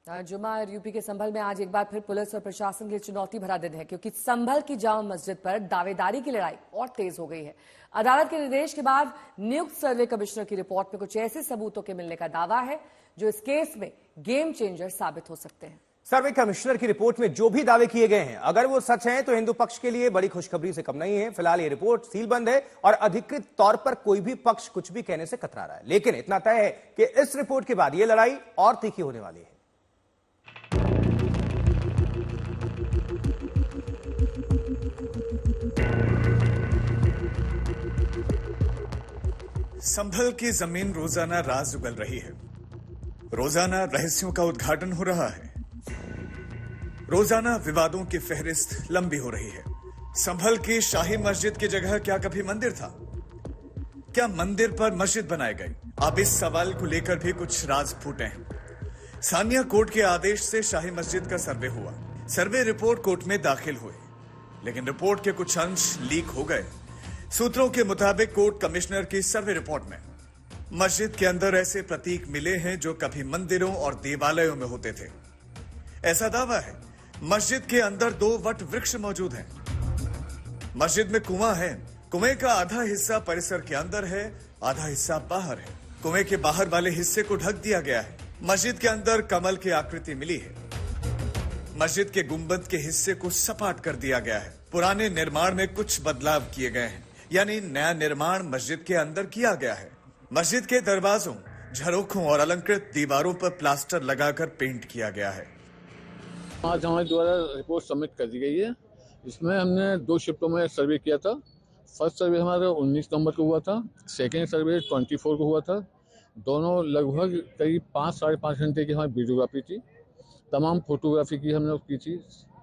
जुमा और यूपी के संभल में आज एक बार फिर पुलिस और प्रशासन के लिए चुनौती भरा दिन है, क्योंकि संभल की जामा मस्जिद पर दावेदारी की लड़ाई और तेज हो गई है। अदालत के निर्देश के बाद नियुक्त सर्वे कमिश्नर की रिपोर्ट में कुछ ऐसे सबूतों के मिलने का दावा है जो इस केस में गेम चेंजर साबित हो सकते हैं। सर्वे कमिश्नर की रिपोर्ट में जो भी दावे किए गए हैं, अगर वो सच हैं तो हिंदू पक्ष के लिए बड़ी खुशखबरी से कम नहीं है। फिलहाल ये रिपोर्ट सीलबंद है और अधिकृत तौर पर कोई भी पक्ष कुछ भी कहने से कतरा रहा है। लेकिन इतना तय है कि इस रिपोर्ट के बाद ये लड़ाई और तीखी होने वाली है। संभल की जमीन रोजाना राज उगल रही है, रोजाना रहस्यों का उद्घाटन हो रहा है, रोजाना विवादों की फहरिस्त लंबी हो रही है। संभल की शाही मस्जिद की जगह क्या कभी मंदिर था? क्या मंदिर पर मस्जिद बनाई गई? अब इस सवाल को लेकर भी कुछ राज फूटे हैं। सानिया कोर्ट के आदेश से शाही मस्जिद का सर्वे हुआ। सर्वे रिपोर्ट कोर्ट में दाखिल हुई, लेकिन रिपोर्ट के कुछ अंश लीक हो गए। सूत्रों के मुताबिक कोर्ट कमिश्नर की सर्वे रिपोर्ट में मस्जिद के अंदर ऐसे प्रतीक मिले हैं जो कभी मंदिरों और देवालयों में होते थे। ऐसा दावा है मस्जिद के अंदर 2 वट वृक्ष मौजूद हैं। मस्जिद में कुआं है। कुएं का आधा हिस्सा परिसर के अंदर है, आधा हिस्सा बाहर है। कुएं के बाहर वाले हिस्से को ढक दिया गया है। मस्जिद के अंदर कमल की आकृति मिली है। मस्जिद के गुंबद के हिस्से को सपाट कर दिया गया है। पुराने निर्माण में कुछ बदलाव किए गए हैं, यानी नया निर्माण मस्जिद के अंदर किया गया है। मस्जिद के दरवाजों, झरोखों और अलंकृत दीवारों पर प्लास्टर लगाकर पेंट किया गया है। आज हमारे द्वारा रिपोर्ट सबमिट कर दी गई है। इसमें हमने 2 शिफ्टों में सर्वे किया था। फर्स्ट सर्वे हमारा 19 नवंबर को हुआ था, सेकेंड सर्वे 24 को हुआ था। दोनों लगभग करीब 5-5.5 घंटे की हमारी वीडियोग्राफी थी। तमाम फोटोग्राफी की हमने की थी।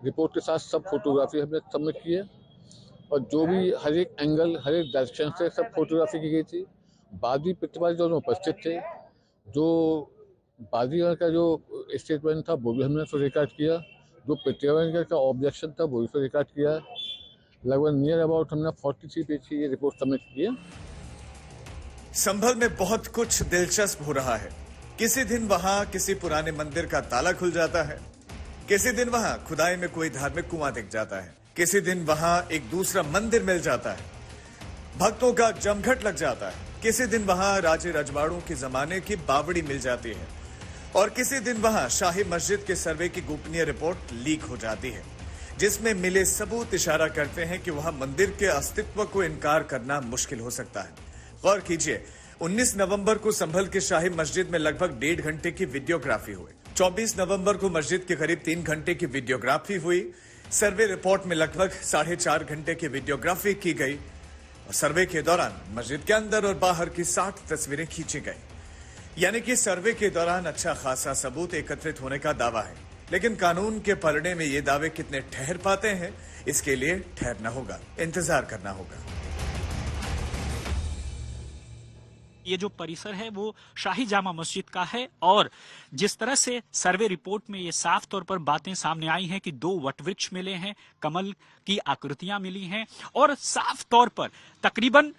रिपोर्ट के साथ सब फोटोग्राफी हमने सबमिट की है और जो भी हर एक एंगल, हर एक डायरेक्शन से सब फोटोग्राफी की गई थी। वादी प्रतिवादी दोनों उपस्थित थे। जो वादी का जो स्टेटमेंट था वो भी हमने उसको रिकॉर्ड किया। जो प्रतिवादी का ऑब्जेक्शन था वो भी उसको रिकॉर्ड किया। लगभग नियर अबाउट हमने 43 पेज की ये रिपोर्ट सबमिट की है। संभल में बहुत कुछ दिलचस्प हो रहा है। किसी दिन वहां किसी पुराने मंदिर का ताला खुल जाता है, किसी दिन वहां खुदाई में कोई धार्मिक कुआं दिख जाता है, किसी दिन वहां एक दूसरा मंदिर मिल जाता है, भक्तों का जमघट लग जाता है, किसी दिन वहां राजे रजवाड़ों के जमाने की बावड़ी मिल जाती है और किसी दिन वहां शाही मस्जिद के सर्वे की गोपनीय रिपोर्ट लीक हो जाती है, जिसमें मिले सबूत इशारा करते हैं कि वहां मंदिर के अस्तित्व को इनकार करना मुश्किल हो सकता है। गौर कीजिए, 19 नवंबर को संभल के शाही मस्जिद में लगभग 1.5 घंटे की वीडियोग्राफी हुई। 24 नवंबर को मस्जिद के करीब 3 घंटे की वीडियोग्राफी हुई। सर्वे रिपोर्ट में लगभग 4.5 घंटे की वीडियोग्राफी की गई और सर्वे के दौरान मस्जिद के अंदर और बाहर की 60 तस्वीरें खींची गई। यानी कि सर्वे के दौरान अच्छा खासा सबूत एकत्रित होने का दावा है। लेकिन कानून के पलड़े में ये दावे कितने ठहर पाते हैं, इसके लिए ठहरना होगा, इंतजार करना होगा। ये जो परिसर है वो शाही जामा मस्जिद का है और जिस तरह से सर्वे रिपोर्ट में ये साफ तौर पर बातें सामने आई हैं कि 2 वटवृक्ष मिले हैं, कमल की आकृतियां मिली हैं और साफ तौर पर तकरीबन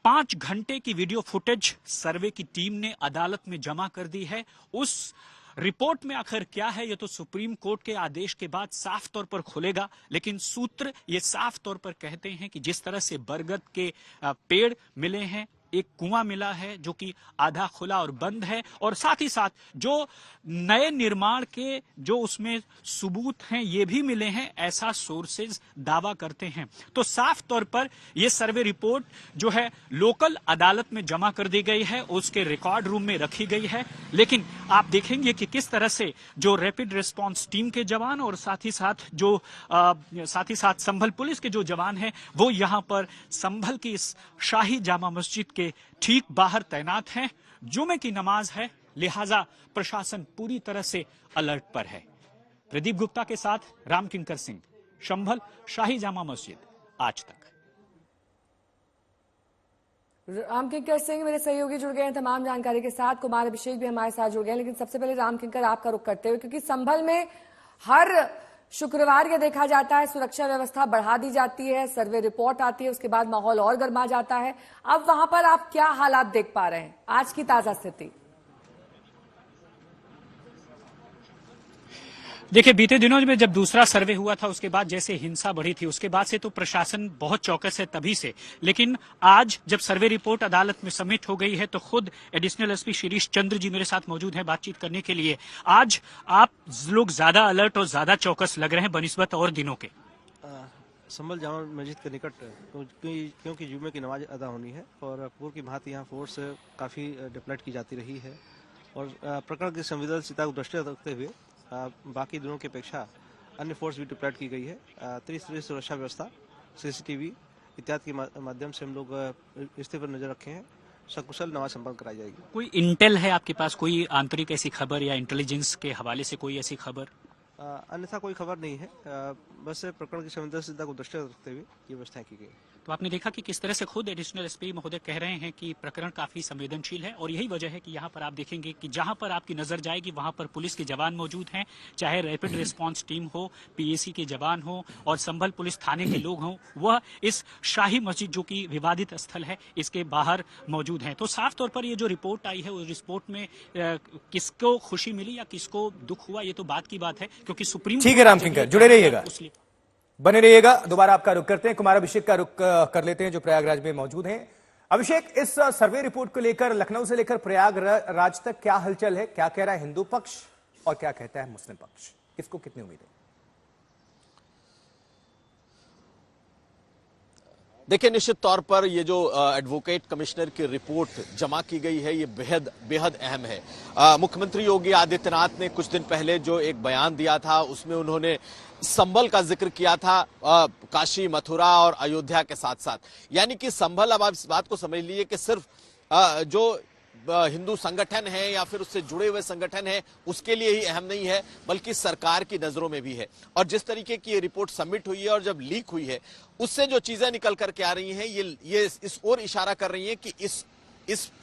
5 घंटे की वीडियो फुटेज सर्वे की टीम ने अदालत में जमा कर दी है। उस रिपोर्ट में आखिर क्या है ये तो सुप्रीम कोर्ट के आदेश के बाद साफ तौर पर खुलेगा, लेकिन सूत्र ये साफ तौर पर कहते हैं कि जिस तरह से बरगद के पेड़ मिले हैं, एक कुआं मिला है जो कि आधा खुला और बंद है और साथ ही साथ जो नए निर्माण के जो उसमें सबूत हैं ये भी मिले हैं, ऐसा सोर्सेज दावा करते हैं। तो साफ तौर पर यह सर्वे रिपोर्ट जो है लोकल अदालत में जमा कर दी गई है, उसके रिकॉर्ड रूम में रखी गई है। लेकिन आप देखेंगे कि किस तरह से जो रैपिड रिस्पांस टीम के जवान और साथ ही साथ संभल पुलिस के जो जवान हैं वो यहां पर संभल की इस शाही जामा मस्जिद के ठीक बाहर तैनात हैं। जुमे की नमाज है, लिहाजा प्रशासन पूरी तरह से अलर्ट पर है। प्रदीप गुप्ता के साथ रामकिंकर सिंह, संभल शाही जामा मस्जिद, आज तक। रामकिंकर सिंह मेरे सहयोगी जुड़ गए हैं तमाम जानकारी के साथ। कुमार अभिषेक भी हमारे साथ जुड़ गए हैं, लेकिन सबसे पहले रामकिंकर आपका रुख करते हुए, क्योंकि संभल में हर शुक्रवार ये देखा जाता है सुरक्षा व्यवस्था बढ़ा दी जाती है, सर्वे रिपोर्ट आती है, उसके बाद माहौल और गर्मा जाता है। अब वहां पर आप क्या हालात देख पा रहे हैं, आज की ताजा स्थिति? देखिए, बीते दिनों में जब दूसरा सर्वे हुआ था उसके बाद जैसे हिंसा बढ़ी थी उसके बाद से तो प्रशासन बहुत चौकस है तभी से। लेकिन आज जब सर्वे रिपोर्ट अदालत में सबमिट हो गई है तो खुद एडिशनल एसपी शिरीष चंद्र जी मेरे साथ मौजूद हैं बातचीत करने के लिए। आज आप लोग ज्यादा अलर्ट और ज्यादा चौकस लग रहे हैं बनिस्बत और दिनों के। संभल जामा मस्जिद के निकट क्योंकि जुमे की नमाज अदा होनी है और पूर्व की भांति यहाँ फोर्स काफ़ी डिप्लॉयड की जाती रही है और प्रकरण की संवेदनशीलता को दृष्टि रखते हुए बाकी दिनों की अपेक्षा अन्य फोर्स भी डिप्लॉयड की गई है। त्रिस्तरीय सुरक्षा व्यवस्था, सीसीटीवी इत्यादि के माध्यम से हम लोग स्थिति पर नजर रखे हैं। सकुशल नमाज संपन्न कराई जाएगी। कोई इंटेल है आपके पास, कोई आंतरिक ऐसी खबर या इंटेलिजेंस के हवाले से कोई ऐसी खबर? अन्यथा कोई खबर नहीं है, बस प्रकरण की संवेदनशीलता को दृष्टि रखते हुए ये व्यवस्थाएं की गई। तो आपने देखा कि किस तरह से खुद एडिशनल एसपी महोदय कह रहे हैं कि प्रकरण काफी संवेदनशील है और यही वजह है कि यहाँ पर आप देखेंगे कि जहां पर आपकी नजर जाएगी वहां पर पुलिस के जवान मौजूद हैं, चाहे रैपिड रिस्पांस टीम हो, पीएसी के जवान हो और संभल पुलिस थाने के लोग हों, वह इस शाही मस्जिद जो कि विवादित स्थल है इसके बाहर मौजूद हैं। तो साफ तौर पर ये जो रिपोर्ट आई है उस रिपोर्ट में किसको खुशी मिली या किसको दुख हुआ ये तो बात की बात है, क्योंकि सुप्रीम ठीक है रामकिंकर, जुड़े रहिएगा, बने रहिएगा। दोबारा आपका रुख करते हैं, कुमार अभिषेक का रुख कर लेते हैं जो प्रयागराज में मौजूद हैं। अभिषेक, इस सर्वे रिपोर्ट को लेकर लखनऊ से लेकर प्रयागराज तक क्या हलचल है? क्या कह रहा है हिंदू पक्ष और क्या कहता है मुस्लिम पक्ष? किसको कितनी उम्मीद है? देखिए, निश्चित तौर पर ये जो एडवोकेट कमिश्नर की रिपोर्ट जमा की गई है ये बेहद बेहद अहम है। मुख्यमंत्री योगी आदित्यनाथ ने कुछ दिन पहले जो एक बयान दिया था उसमें उन्होंने संभल का जिक्र किया था, काशी, मथुरा और अयोध्या के साथ साथ। यानी कि संभल, अब आप इस बात को समझ लीजिए कि सिर्फ जो हिंदू संगठन है या फिर उससे जुड़े हुए संगठन है उसके लिए ही अहम नहीं है बल्कि सरकार की नजरों में भी है। और जिस तरीके की ये रिपोर्ट सबमिट हुई है और जब लीक हुई है उससे जो चीजें निकल करके आ रही हैं ये इस ओर इशारा कर रही हैं कि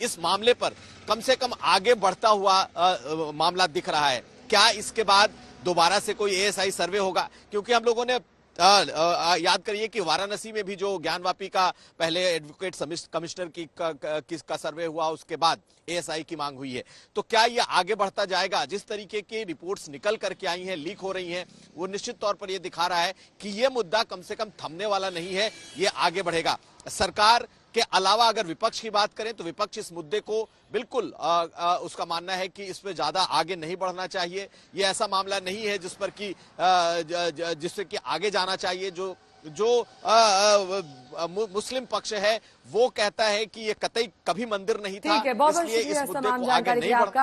इस मामले पर कम से कम आगे बढ़ता हुआ मामला दिख रहा है। क्या इसके बाद दोबारा से कोई एएसआई सर्वे होगा? क्योंकि हम लोगों ने याद करिए कि वाराणसी में भी जो ज्ञानवापी का पहले एडवोकेट कमिश्नर का सर्वे हुआ उसके बाद एएसआई की मांग हुई है। तो क्या ये आगे बढ़ता जाएगा? जिस तरीके की रिपोर्ट्स निकल करके आई हैं, लीक हो रही हैं, वो निश्चित तौर पर ये दिखा रहा है कि ये मुद्दा कम से कम थमने वाला नहीं है, ये आगे बढ़ेगा। सरकार के अलावा अगर विपक्ष की बात करें तो विपक्ष इस मुद्दे को बिल्कुल उसका मानना है कि इस पे ज्यादा आगे नहीं बढ़ना चाहिए। ये ऐसा मामला नहीं है जिस पर कि जिससे कि आगे जाना चाहिए। जो मुस्लिम पक्ष है वो कहता है कि ये कतई कभी मंदिर नहीं था, ठीक है, बहुत बहुत इसलिए इस शुक्रिया मुद्दे तमाम को आगे जानकारी के नहीं लिए बढ़ आपका।